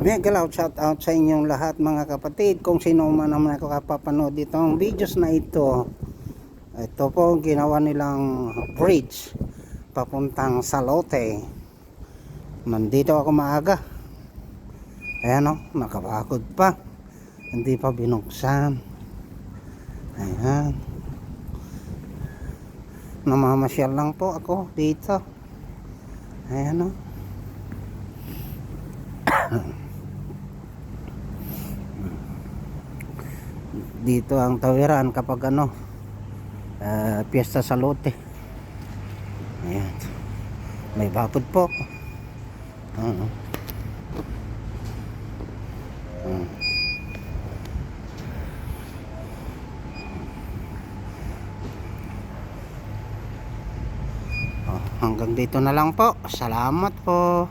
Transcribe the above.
Mega loud shout out sa inyong lahat mga kapatid, kung sino man naman ako kapapanood itong videos na ito. Ito po ginawa nilang bridge papuntang Salote. Nandito ako maaga, ayan o, nakapagod pa, hindi pa binuksan. Ayan, namamasyal lang po ako dito. Ayan o. Dito ang tawiran kapag piyesta sa lote. Ayan, may bakod po. Hanggang dito na lang po. Salamat po.